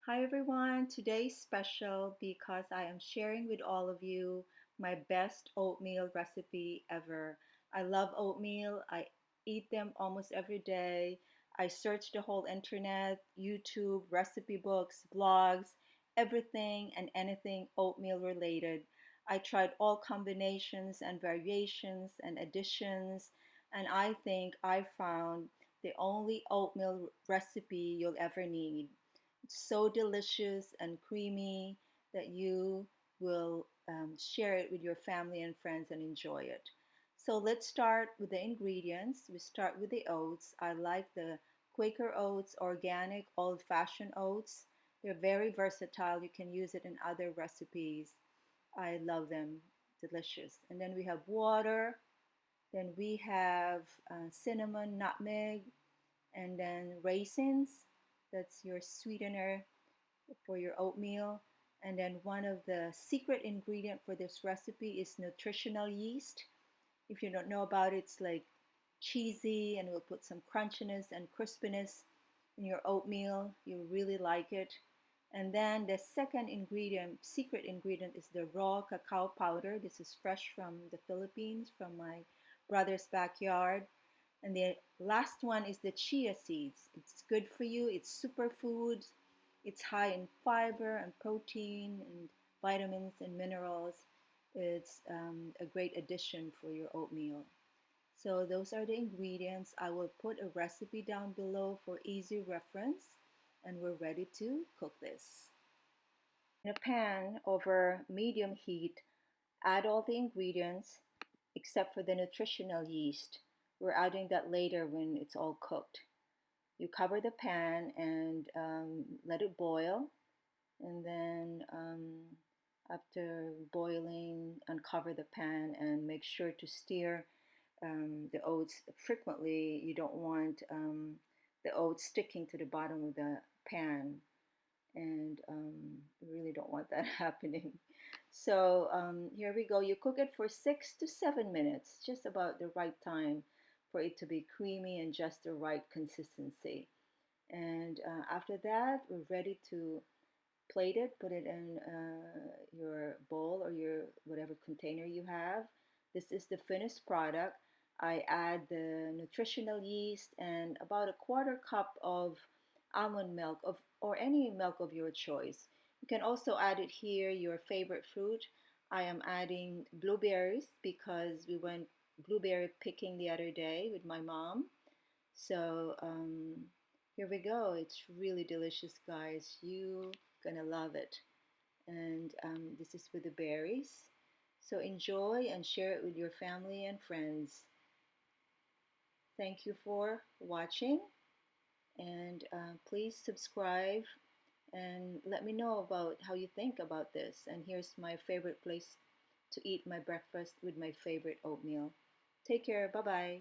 Hi everyone, today's special because I am sharing with all of you my best oatmeal recipe ever. I love oatmeal. I eat them almost every day. I search the whole internet, YouTube, recipe books, blogs, everything and anything oatmeal related. I tried all combinations and variations and additions, and I think I found the only oatmeal recipe you'll ever need. It's so delicious and creamy that you will share it with your family and friends and enjoy it. So let's start with the ingredients. We start with the oats. I like the Quaker Oats, organic, old-fashioned oats. They're very versatile. You can use it in other recipes. I love them. Delicious. And then we have water. Then we have cinnamon, nutmeg, and then raisins. That's your sweetener for your oatmeal. And then one of the secret ingredient for this recipe is nutritional yeast. If you don't know about it, it's like cheesy and will put some crunchiness and crispiness in your oatmeal. You really like it. And then the second ingredient, secret ingredient, is the raw cacao powder. This is fresh from the Philippines, from my brother's backyard. And the last one is the chia seeds. It's good for you. It's superfood. It's high in fiber and protein and vitamins and minerals. It's a great addition for your oatmeal. So those are the ingredients. I will put a recipe down below for easy reference, and we're ready to cook this. In a pan over medium heat, add all the ingredients except for the nutritional yeast. We're adding that later when it's all cooked. You cover the pan and let it boil, and then after boiling, uncover the pan and make sure to stir the oats frequently. You don't want the oats sticking to the bottom of the pan, and you really don't want that happening. So here we go. You cook it for 6 to 7 minutes, just about the right time for it to be creamy and just the right consistency. And after that, we're ready to plate it, put it in your bowl or your whatever container you have. This is the finished product. I add the nutritional yeast and about a quarter cup of almond milk of or any milk of your choice. You can also add it here your favorite fruit. I am adding blueberries because we went blueberry picking the other day with my mom. So here we go. It's really delicious, guys. You gonna love it. And this is with the berries. So enjoy and share it with your family and friends. Thank you for watching, and please subscribe and let me know about how you think about this. And here's my favorite place to eat my breakfast with my favorite oatmeal. Take care. Bye bye.